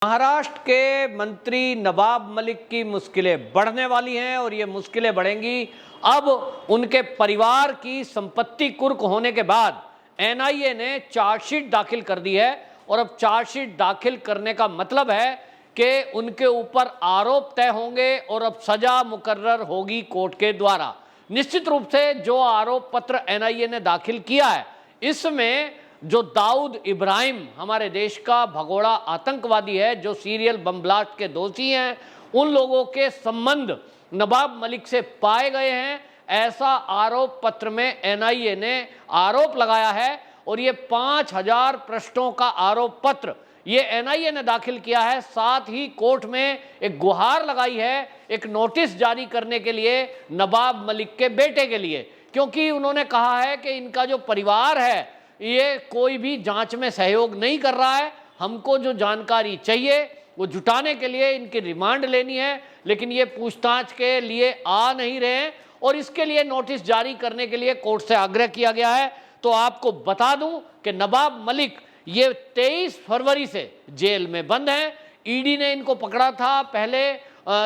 महाराष्ट्र के मंत्री नवाब मलिक की मुश्किलें बढ़ने वाली हैं और ये मुश्किलें बढ़ेंगी अब उनके परिवार की संपत्ति कुर्क होने के बाद एनआईए ने चार्जशीट दाखिल कर दी है। और अब चार्जशीट दाखिल करने का मतलब है कि उनके ऊपर आरोप तय होंगे और अब सजा मुकर्रर होगी कोर्ट के द्वारा। निश्चित रूप से जो आरोप पत्र एनआईए ने दाखिल किया है इसमें जो दाऊद इब्राहिम हमारे देश का भगोड़ा आतंकवादी है, जो सीरियल बम ब्लास्ट के दोषी हैं, उन लोगों के संबंध नवाब मलिक से पाए गए हैं, ऐसा आरोप पत्र में एनआईए ने आरोप लगाया है। और ये 5000 पृष्ठों का आरोप पत्र ये एनआईए ने दाखिल किया है। साथ ही कोर्ट में एक गुहार लगाई है, एक नोटिस जारी करने के लिए नवाब मलिक के बेटे के लिए, क्योंकि उन्होंने कहा है कि इनका जो परिवार है ये कोई भी जांच में सहयोग नहीं कर रहा है। हमको जो जानकारी चाहिए वो जुटाने के लिए इनकी रिमांड लेनी है, लेकिन ये पूछताछ के लिए आ नहीं रहे हैं और इसके लिए नोटिस जारी करने के लिए कोर्ट से आग्रह किया गया है। तो आपको बता दूं कि नवाब मलिक ये 23 फरवरी से जेल में बंद हैं। ईडी ने इनको पकड़ा था। पहले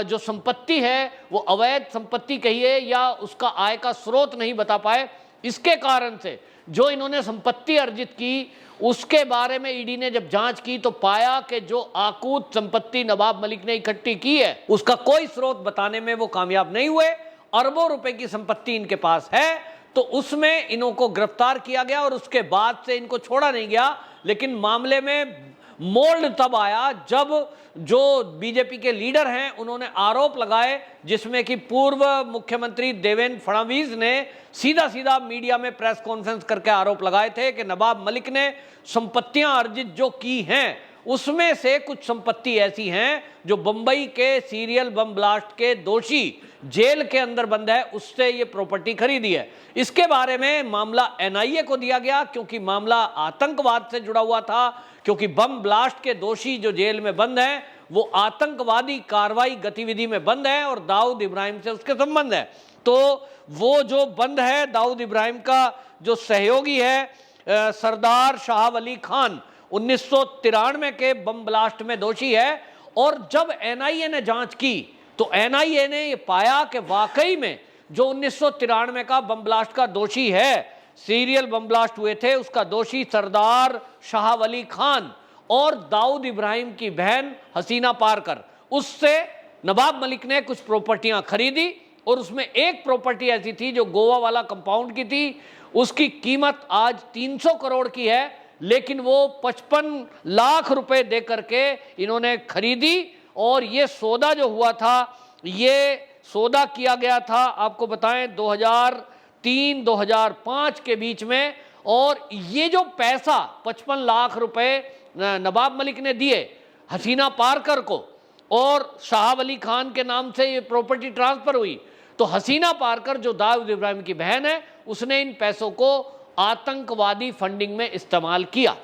जो संपत्ति है वो अवैध संपत्ति कहिए या उसका आय का स्रोत नहीं बता पाए, इसके कारण से जो इन्होंने संपत्ति अर्जित की उसके बारे में ईडी ने जब जांच की तो पाया कि जो आकूत संपत्ति नवाब मलिक ने इकट्ठी की है उसका कोई स्रोत बताने में वो कामयाब नहीं हुए। अरबों रुपए की संपत्ति इनके पास है, तो उसमें इनको गिरफ्तार किया गया और उसके बाद से इनको छोड़ा नहीं गया। लेकिन मामले में मोल्ड तब आया जब जो बीजेपी के लीडर हैं उन्होंने आरोप लगाए, जिसमें कि पूर्व मुख्यमंत्री देवेंद्र फडणवीस ने सीधा सीधा मीडिया में प्रेस कॉन्फ्रेंस करके आरोप लगाए थे कि नवाब मलिक ने संपत्तियां अर्जित जो की हैं उसमें से कुछ संपत्ति ऐसी हैं जो बंबई के सीरियल बम ब्लास्ट के दोषी जेल के अंदर बंद है उससे ये प्रॉपर्टी खरीदी है। इसके बारे में मामला एनआईए को दिया गया क्योंकि मामला आतंकवाद से जुड़ा हुआ था, क्योंकि बम ब्लास्ट के दोषी जो जेल में बंद हैं वो आतंकवादी कार्रवाई गतिविधि में बंद है और दाऊद इब्राहिम से उसके संबंध है। तो वो जो बंद है दाऊद इब्राहिम का जो सहयोगी है सरदार शाह वली खान 1993 के बम ब्लास्ट में दोषी है। और जब एनआईए ने जांच की तो एनआईए ने ये पाया कि वाकई में जो 1993 का बम ब्लास्ट का दोषी है, सीरियल बम ब्लास्ट हुए थे उसका दोषी सरदार शाह वली खान और दाऊद इब्राहिम की बहन हसीना पारकर, उससे नवाब मलिक ने कुछ प्रॉपर्टियां खरीदी और उसमें एक प्रॉपर्टी ऐसी थी जो गोवा वाला कंपाउंड की थी। उसकी कीमत आज 300 करोड़ की है, लेकिन वो 55 लाख रुपए दे करके इन्होंने खरीदी। और ये सौदा जो हुआ था ये सौदा किया गया था आपको बताएं 2003-2005 के बीच में। और ये जो पैसा 55 लाख रुपए नवाब मलिक ने दिए हसीना पारकर को और शाह वली खान के नाम से ये प्रॉपर्टी ट्रांसफर हुई, तो हसीना पारकर जो दाऊद इब्राहिम की बहन है उसने इन पैसों को आतंकवादी फंडिंग में इस्तेमाल किया।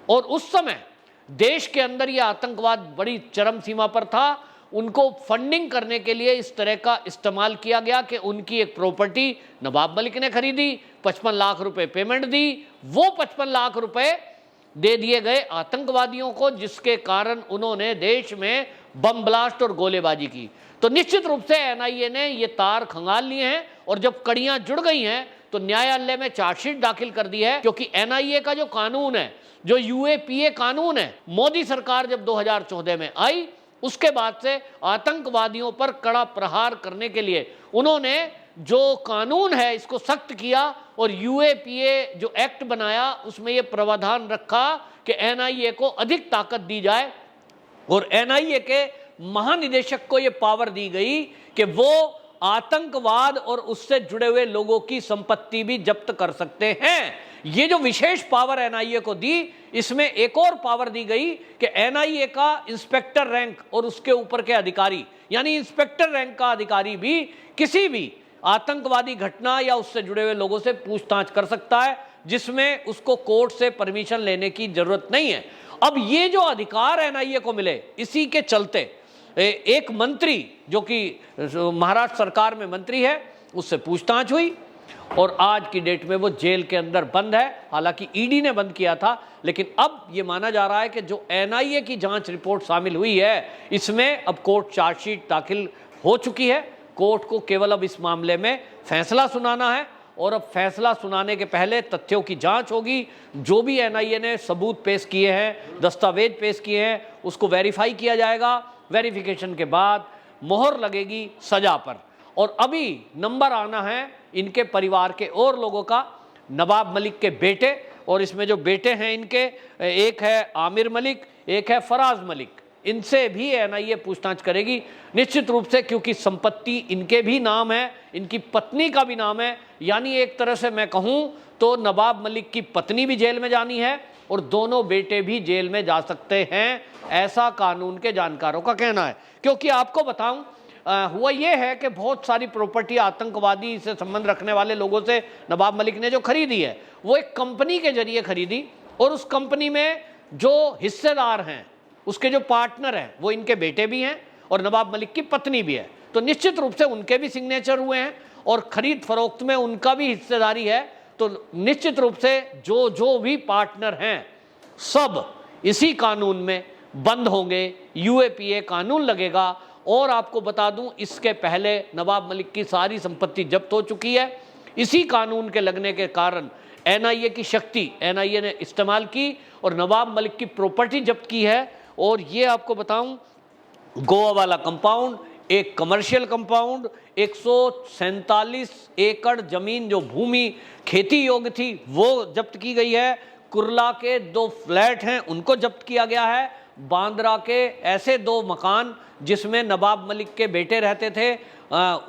और उस समय देश के अंदर यह आतंकवाद बड़ी चरम सीमा पर था। उनको फंडिंग करने के लिए इस तरह का इस्तेमाल किया गया कि उनकी एक प्रॉपर्टी नवाब मलिक ने खरीदी, 55 लाख रुपए पेमेंट दी, वो 55 लाख रुपए दे दिए गए आतंकवादियों को, जिसके कारण उन्होंने देश में बम ब्लास्ट और गोलेबाजी की। तो निश्चित रूप से एनआईए ने ये तार खंगाल लिए हैं और जब कड़ियां जुड़ गई हैं तो न्यायालय में चार्जशीट दाखिल कर दी है। क्योंकि एनआईए का जो कानून है, जो यूएपीए कानून है, मोदी सरकार जब 2014 में आई उसके बाद से आतंकवादियों पर कड़ा प्रहार करने के लिए उन्होंने जो कानून है इसको सख्त किया और यूएपीए जो एक्ट बनाया उसमें यह प्रावधान रखा कि एनआईए को अधिक ताकत दी जाए और एनआईए के महानिदेशक को यह पावर दी गई कि वो आतंकवाद और उससे जुड़े हुए लोगों की संपत्ति भी जब्त कर सकते हैं। ये जो विशेष पावर एनआईए को दी, इसमें एक और पावर दी गई कि एनआईए का इंस्पेक्टर रैंक और उसके ऊपर के अधिकारी, यानी इंस्पेक्टर रैंक का अधिकारी भी किसी भी आतंकवादी घटना या उससे जुड़े हुए लोगों से पूछताछ कर सकता है, जिसमें उसको कोर्ट से परमिशन लेने की जरूरत नहीं है। अब ये जो अधिकार एनआईए को मिले, इसी के चलते एक मंत्री जो कि महाराष्ट्र सरकार में मंत्री है उससे पूछताछ हुई और आज की डेट में वो जेल के अंदर बंद है। हालांकि ईडी ने बंद किया था, लेकिन अब ये माना जा रहा है कि जो एनआईए की जांच रिपोर्ट शामिल हुई है, इसमें अब कोर्ट चार्जशीट दाखिल हो चुकी है। कोर्ट को केवल अब इस मामले में फैसला सुनाना है, और अब फैसला सुनाने के पहले तथ्यों की जांच होगी। जो भी एनआईए ने सबूत पेश किए हैं, दस्तावेज पेश किए हैं, उसको वेरीफाई किया जाएगा। वेरिफिकेशन के बाद मोहर लगेगी सजा पर। और अभी नंबर आना है इनके परिवार के और लोगों का, नवाब मलिक के बेटे, और इसमें जो बेटे हैं इनके, एक है आमिर मलिक, एक है फराज मलिक। इनसे भी एनआईए पूछताछ करेगी निश्चित रूप से, क्योंकि संपत्ति इनके भी नाम है, इनकी पत्नी का भी नाम है। यानी एक तरह से मैं कहूं तो नवाब मलिक की पत्नी भी जेल में जानी है और दोनों बेटे भी जेल में जा सकते हैं, ऐसा कानून के जानकारों का कहना है। क्योंकि आपको बताऊं, हुआ यह है कि बहुत सारी प्रॉपर्टी आतंकवादी से संबंध रखने वाले लोगों से नवाब मलिक ने जो खरीदी है, वो एक कंपनी के जरिए खरीदी, और उस कंपनी में जो हिस्सेदार हैं, उसके जो पार्टनर हैं, वो इनके बेटे भी हैं और नवाब मलिक की पत्नी भी है। तो निश्चित रूप से उनके भी सिग्नेचर हुए हैं और खरीद फरोख्त में उनका भी हिस्सेदारी है। तो निश्चित रूप से जो जो भी पार्टनर हैं, सब इसी कानून में बंद होंगे, यूएपीए कानून लगेगा। और आपको बता दूं, इसके पहले नवाब मलिक की सारी संपत्ति जब्त हो चुकी है। इसी कानून के लगने के कारण एनआईए की शक्ति एनआईए ने इस्तेमाल की और नवाब मलिक की प्रॉपर्टी जब्त की है। और ये आपको बताऊं, गोवा वाला कंपाउंड, एक कमर्शियल कंपाउंड, 147 एकड़ जमीन जो भूमि खेती योग्य थी वो जब्त की गई है। कुर्ला के 2 फ्लैट हैं, उनको जब्त किया गया है। बांद्रा के ऐसे 2 मकान जिसमें नवाब मलिक के बेटे रहते थे,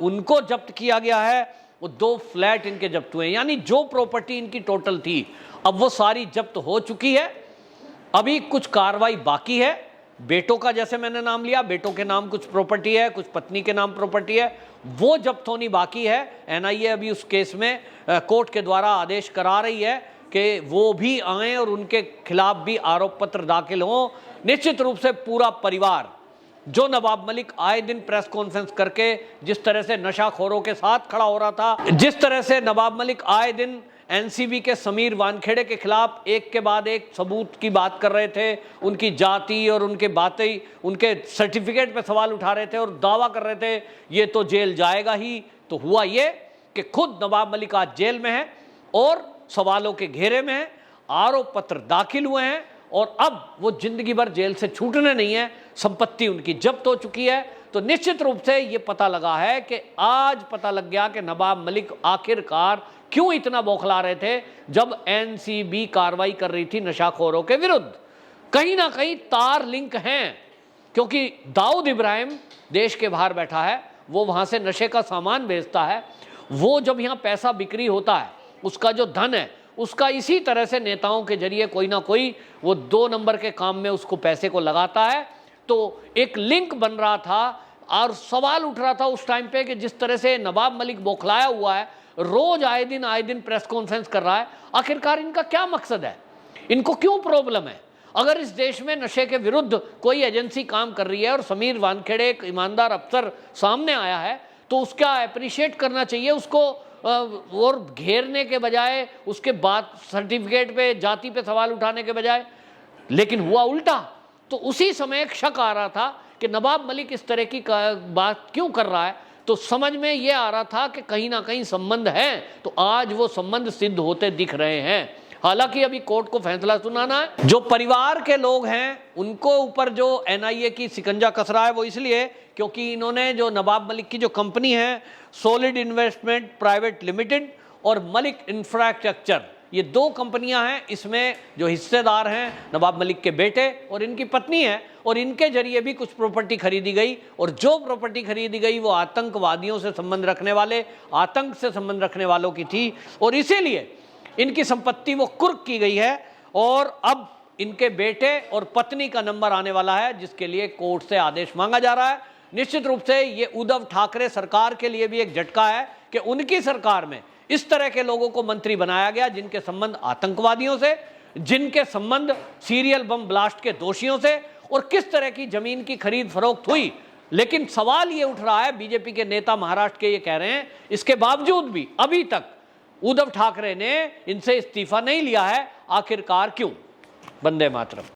उनको जब्त किया गया है। वो 2 फ्लैट इनके जब्त हुए हैं। यानी जो प्रॉपर्टी इनकी टोटल थी, अब वो सारी जब्त हो चुकी है। अभी कुछ कार्रवाई बाकी है। बेटों का जैसे मैंने नाम लिया, बेटों के नाम कुछ प्रॉपर्टी है, कुछ पत्नी के नाम प्रॉपर्टी है, वो जब्त होनी बाकी है। एनआईए अभी उस केस में कोर्ट के द्वारा आदेश करा रही है कि वो भी आएं और उनके खिलाफ भी आरोप पत्र दाखिल हों। निश्चित रूप से पूरा परिवार, जो नवाब मलिक आए दिन प्रेस कॉन्फ्रेंस करके जिस तरह से नशाखोरों के साथ खड़ा हो रहा था, जिस तरह से नवाब मलिक आए दिन एनसीबी के समीर वानखेड़े के खिलाफ एक के बाद एक सबूत की बात कर रहे थे, उनकी जाति और उनके बातें, उनके सर्टिफिकेट पे सवाल उठा रहे थे और दावा कर रहे थे ये तो जेल जाएगा ही। तो हुआ ये कि खुद नवाब मलिक आज जेल में है और सवालों के घेरे में है, आरोप पत्र दाखिल हुए हैं और अब वो जिंदगी भर जेल से छूटने नहीं है। संपत्ति उनकी जब्त हो चुकी है। तो निश्चित रूप से ये पता लगा है कि आज पता लग गया कि नवाब मलिक आखिरकार क्यों इतना बौखला रहे थे जब एनसीबी कार्रवाई कर रही थी नशाखोरों के विरुद्ध। कहीं ना कहीं तार लिंक हैं, क्योंकि दाऊद इब्राहिम देश के बाहर बैठा है, वो वहां से नशे का सामान भेजता है। वो जब यहाँ पैसा बिक्री होता है, उसका जो धन है, उसका इसी तरह से नेताओं के जरिए कोई ना कोई वो 2 नंबर के काम में उसको पैसे को लगाता है। तो एक लिंक बन रहा था और सवाल उठ रहा था उस टाइम पे कि जिस तरह से नवाब मलिक बौखलाया हुआ है, रोज आए दिन प्रेस कॉन्फ्रेंस कर रहा है, आखिरकार इनका क्या मकसद है, इनको क्यों प्रॉब्लम है। अगर इस देश में नशे के विरुद्ध कोई एजेंसी काम कर रही है और समीर वानखेड़े एक ईमानदार अफसर सामने आया है, तो उसका अप्रिशिएट करना चाहिए उसको, और घेरने के बजाय, उसके बाद सर्टिफिकेट पे, जाति पे सवाल उठाने के बजाय। लेकिन हुआ उल्टा। तो उसी समय एक शक आ रहा था कि नवाब मलिक इस तरह की बात क्यों कर रहा है। तो समझ में ये आ रहा था कि कहीं ना कहीं संबंध है। तो आज वो संबंध सिद्ध होते दिख रहे हैं। हालांकि अभी कोर्ट को फैसला सुनाना है। जो परिवार के लोग हैं उनको ऊपर जो एनआईए की शिकंजा कस रहा है, वो इसलिए क्योंकि इन्होंने जो नवाब मलिक की जो कंपनी है, सॉलिड इन्वेस्टमेंट प्राइवेट लिमिटेड और मलिक इंफ्रास्ट्रक्चर, ये 2 कंपनियां हैं। इसमें जो हिस्सेदार हैं नवाब मलिक के बेटे और इनकी पत्नी है, और इनके जरिए भी कुछ प्रॉपर्टी खरीदी गई। और जो प्रॉपर्टी खरीदी गई वो आतंकवादियों से संबंध रखने वाले, आतंक से संबंध रखने वालों की थी, और इसीलिए इनकी संपत्ति वो कुर्क की गई है। और अब इनके बेटे और पत्नी का नंबर आने वाला है, जिसके लिए कोर्ट से आदेश मांगा जा रहा है। निश्चित रूप से ये उद्धव ठाकरे सरकार के लिए भी एक झटका है कि उनकी सरकार में इस तरह के लोगों को मंत्री बनाया गया जिनके संबंध आतंकवादियों से, जिनके संबंध सीरियल बम ब्लास्ट के दोषियों से, और किस तरह की जमीन की खरीद फरोख्त हुई। लेकिन सवाल ये उठ रहा है, बीजेपी के नेता महाराष्ट्र के ये कह रहे हैं, इसके बावजूद भी अभी तक उद्धव ठाकरे ने इनसे इस्तीफा नहीं लिया है, आखिरकार क्यों? वंदे मातरम।